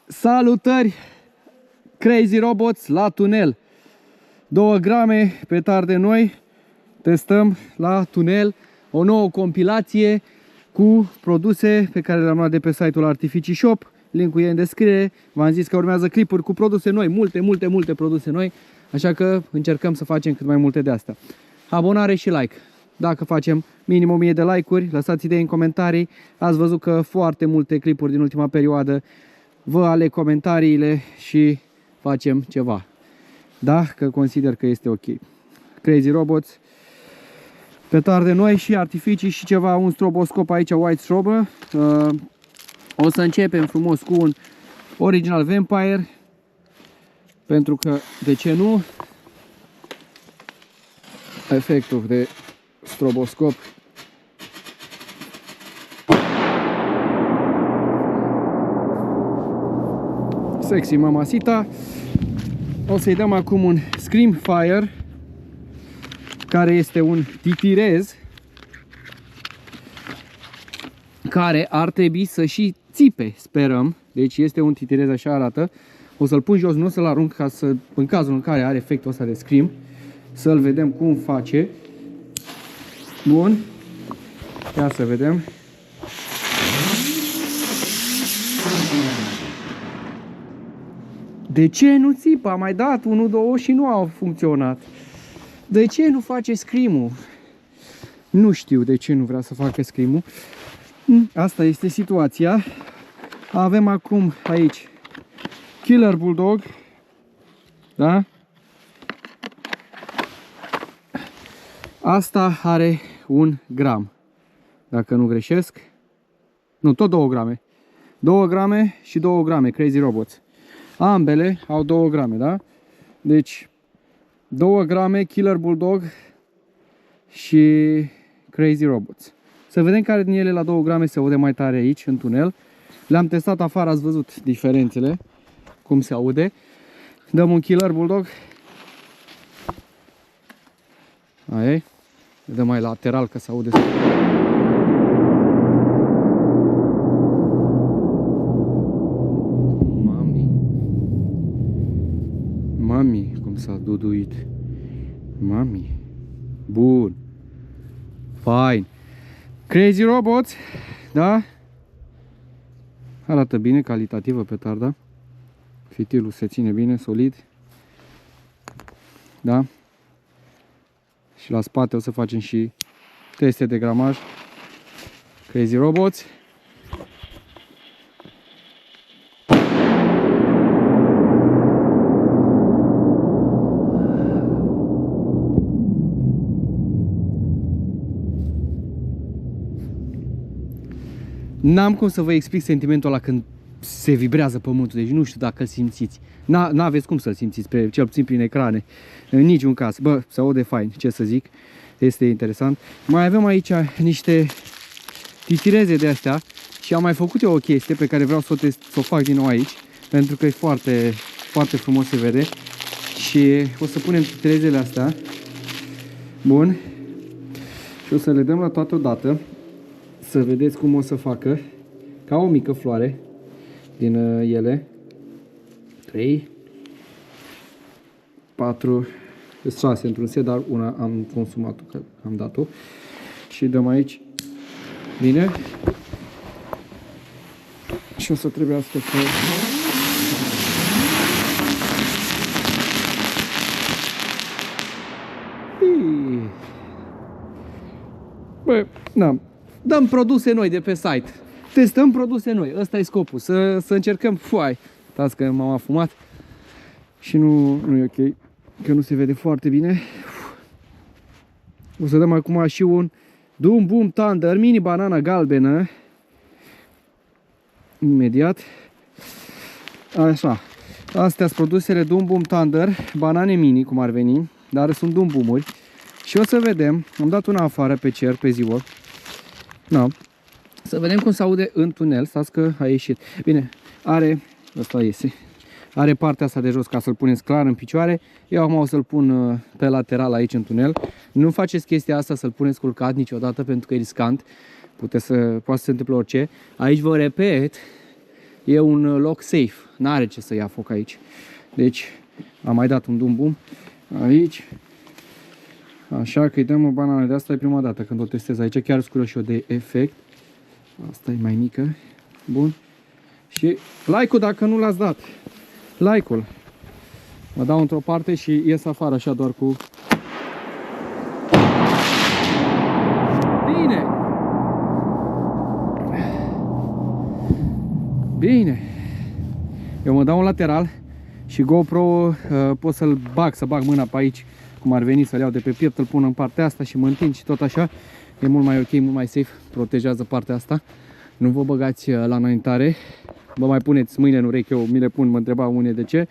Salutări, Crazy Robots la tunel. 2 grame petarde noi. Testăm la tunel o nouă compilație cu produse pe care le-am luat de pe site-ul Artificii Shop. Linkul e în descriere. V-am zis că urmează clipuri cu produse noi, multe produse noi. Așa că încercăm să facem cât mai multe de astea. Abonare și like. Dacă facem minim 1000 de like-uri, lăsați idei în comentarii. Ați văzut că foarte multe clipuri din ultima perioadă. Vă aleg comentariile și facem ceva. Da, că consider că este ok. Crazy Robots, petarde noi și artificii și ceva, un stroboscop aici, white strobe. O să începem frumos cu un Original Vampire, pentru că, de ce nu, efectul de stroboscop sexy mamacita. O să-i dăm acum un Scream Fire, care este un titirez care ar trebui să și țipe, sperăm. Deci este un titirez, așa arată. O să-l pun jos, nu o să-l arunc, ca să, în cazul în care are efectul ăsta de Scream, să-l vedem cum face. Bun. Ia să vedem. De ce nu țipă? Am mai dat 1-2 și nu au funcționat. De ce nu face Scream-ul? Nu știu de ce nu vrea să facă Scream-ul. Asta este situația. Avem acum aici Killer Bulldog. Da? Asta are 1 gram. Dacă nu greșesc. Nu, tot 2 grame. 2 grame și 2 grame Crazy Robots. Ambele au 2 grame, da? Deci 2 grame Killer Bulldog și Crazy Robots. Să vedem care din ele la 2 grame se aude mai tare aici, în tunel. Le-am testat afară, ați văzut diferențele, cum se aude. Dăm un Killer Bulldog. Aia e. Le dăm mai lateral ca să aude. Mami, cum s-a duduit. Mami. Bun. Fine. Crazy Robots. Da? Arată bine, calitativă petarda. Fitilul se ține bine, solid. Da? Și la spate o să facem și teste de gramaj. Crazy Robots. N-am cum să vă explic sentimentul ăla când se vibrează pământul, deci nu știu dacă îl simțiți. N-aveți cum să-l simțiți, cel puțin prin ecrane, în niciun caz. Bă, se aude fain, ce să zic, este interesant. Mai avem aici niște titireze de astea și am mai făcut eu o chestie pe care vreau să o fac din nou aici, pentru că e foarte, foarte frumos se vede. Și o să punem titirezele astea. Bun. Și o să le dăm la toată odată. Să vedeți cum o să facă, ca o mică floare din ele. 3, 4, 6 într-un set, dar una am consumat-o, că am dat-o. Și dăm aici. Bine. Și o să trebuiască să... Bă, n-am. Dăm produse noi de pe site. Testăm produse noi. Ăsta e scopul. Să încercăm. Foai. Uitați că m-am afumat. Și nu e ok. Că nu se vede foarte bine. O să dăm acum și un Doom Boom Thunder mini banana galbenă. Imediat. Așa. Astea sunt produsele Doom Boom Thunder. Banane mini, cum ar veni. Dar sunt Doom Boom-uri. Și o să vedem. Am dat una afară pe cer pe ziua. Da. Să vedem cum se aude în tunel. Stați că a ieșit. Bine, are, ăsta iese. Are partea asta de jos ca să-l puneți clar în picioare. Eu acum o să-l pun pe lateral aici în tunel. Nu faceți chestia asta să-l puneți culcat niciodată pentru că e riscant. Poate să se întâmple orice. Aici vă repet, e un loc safe, n-are ce să ia foc aici. Deci am mai dat un dum-bum aici. Așa că îi dăm o banană de asta, e prima dată când o testez aici, chiar sunt curios și eu de efect. Asta e mai mică. Bun. Și like-ul dacă nu l-ați dat. Like-ul. Mă dau într-o parte și ies afară așa doar cu... Bine! Bine! Eu mă dau în lateral și GoPro pot să-l bag, să bag mâna pe aici, cum ar veni, să-l iau de pe piept, îl pun în partea asta și mă întind și tot așa. E mult mai ok, mult mai safe, protejează partea asta. Nu vă băgați la înaintare. Vă mai puneți mâine în urechi, eu mi le pun, mă întreba unii de ce.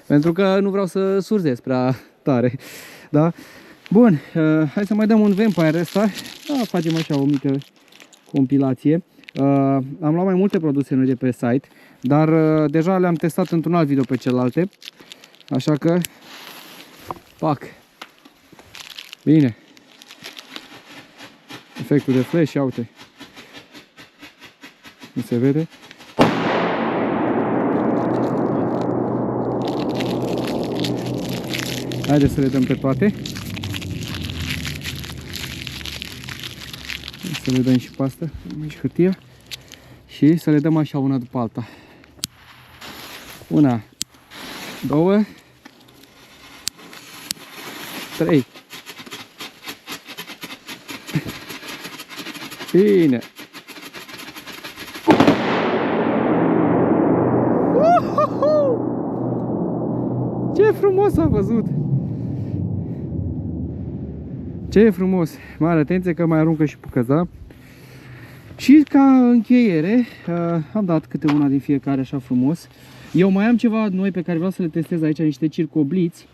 Pentru că nu vreau să surzesc prea tare. Da? Bun, hai să mai dăm un vampire ăsta. Da, facem așa o mică compilație. Am luat mai multe produse noi de pe site, dar deja le-am testat într-un alt video pe celelalte. Așa că pac. Bine. Efectul de flash, ia uite. Nu se vede. Haideți să le dăm pe toate. Să le dăm și pe asta, și hârtia. Și să le dăm așa una după alta. Una, două, trei. Bine. Ce frumos a văzut! Ce frumos! Mare atenție că mai aruncă și bucăța. Și ca încheiere, am dat câte una din fiecare așa frumos. Eu mai am ceva noi pe care vreau să le testez aici, niște circobliți.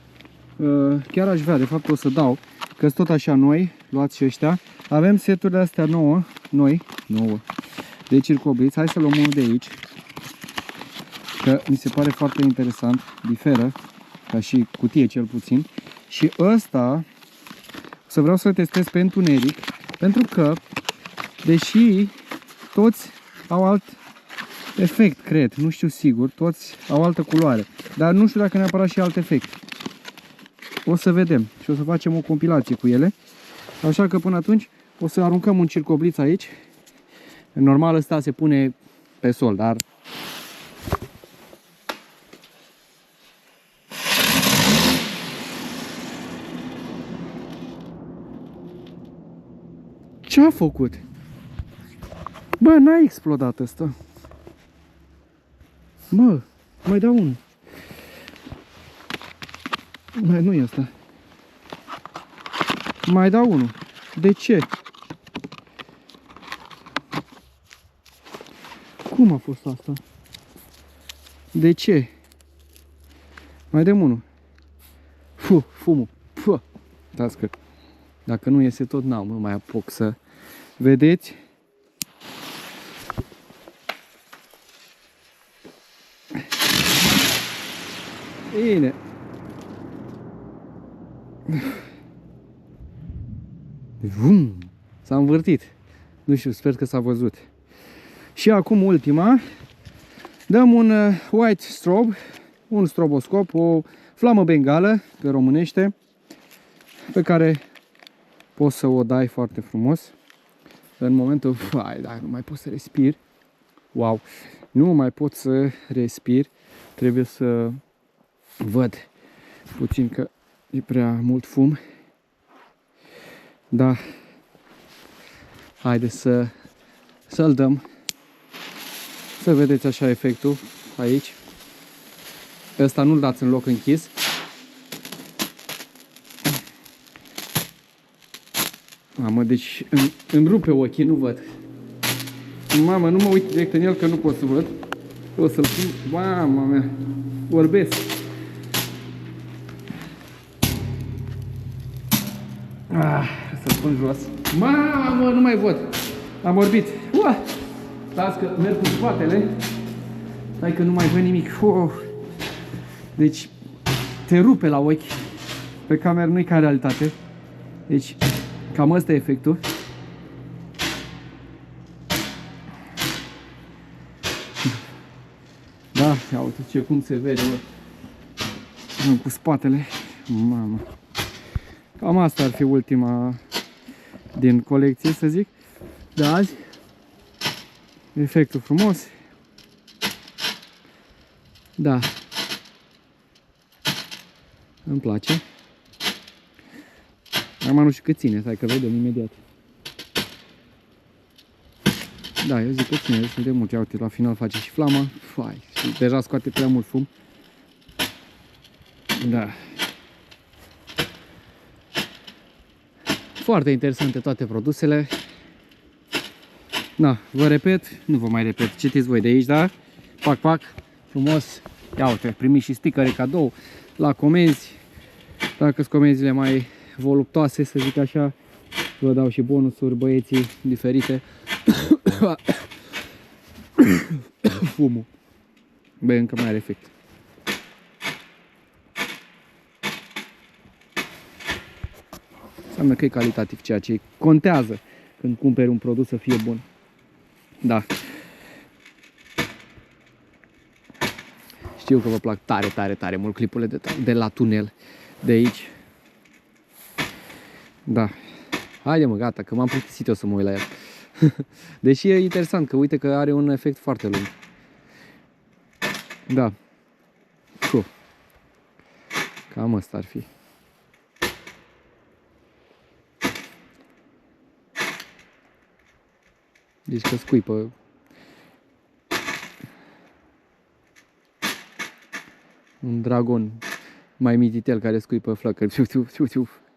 Chiar aș vrea, de fapt o să dau, că sunt tot așa noi, luați și ăștia. Avem seturile astea nouă de circobliți. Hai să luăm unul de aici, că mi se pare foarte interesant, diferă, ca și cutie cel puțin. Și ăsta, să vreau să-l testez pe întuneric, pentru că, deși toți au alt efect, cred, nu știu sigur, toți au altă culoare, dar nu știu dacă neapărat și alt efect. O să vedem și o să facem o compilație cu ele. Așa că până atunci o să aruncăm un circobliț aici. Normal ăsta se pune pe sol, dar ce-a făcut? Bă, n-a explodat ăsta. Bă, mai dau unul. Mai nu e asta. Mai dau unul. De ce? Cum a fost asta? De ce? Mai dăm unul. Fumul. Dați că dacă nu iese tot, n-am, nu mai apuc să vedeți. Bine. S-a învârtit. Nu știu, sper că s-a văzut. Și acum ultima. Dăm un white strobe, un stroboscop, o flamă bengală, pe românește, pe care poți să o dai foarte frumos. În momentul, dacă nu mai pot să respir. Wow, nu mai pot să respir. Trebuie să văd puțin că e prea mult fum. Da. Haideți să-l dăm. Să vedeți așa efectul aici. Ăsta nu-l dați în loc închis. Mamă, deci îmi rupe ochii, nu văd. Mamă, nu mă uit direct în el că nu pot să văd. O să-l pun. Mama mea. Vorbesc. Să-l pun jos. Mamă, nu mai văd. Am orbit. Las că merg cu spatele. Hai că nu mai văd nimic. Deci te rupe la ochi. Pe cameră nu-i ca realitate. Deci cam ăsta e efectul. Da, ia uite ce cum se vede, bă. Cu spatele. Mamă. Cam asta ar fi ultima din colecție, să zic, de azi. Efectul frumos. Da. Îmi place. Acum nu știu cât ține, stai că vedem imediat. Da, eu zic că ține destul de mult. Ia uite, la final face și flama. Fai, și deja scoate prea mult fum. Da. Foarte interesante toate produsele. Da, vă repet, nu vă mai repet, citiți voi de aici, da? Pac, pac, frumos. Ia uite, primiți și stickere cadou la comenzi. Dacă sunt comenzile mai voluptoase, să zic așa, vă dau și bonusuri, băieții, diferite. Fumul. Băi, încă mai are efect. Înseamnă că e calitativ, ceea ce contează când cumperi un produs să fie bun. Da. Știu că vă plac tare, tare, tare mult clipurile de la tunel, de aici. Da. Haide mă, gata, că m-am plictisit eu să mă uit la el. Deși e interesant, că uite că are un efect foarte lung. Da. Cam asta ar fi. Deci că scuipă. Un dragon mai mititel care scuipă flăcări.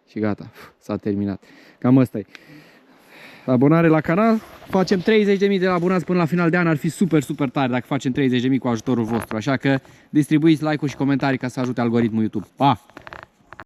Și gata, s-a terminat. Cam asta e. Abonare la canal. Facem 30.000 de abonați până la final de an. Ar fi super, super tare dacă facem 30.000 cu ajutorul vostru. Așa că distribuiți like-uri și comentarii ca să ajute algoritmul YouTube. Pa!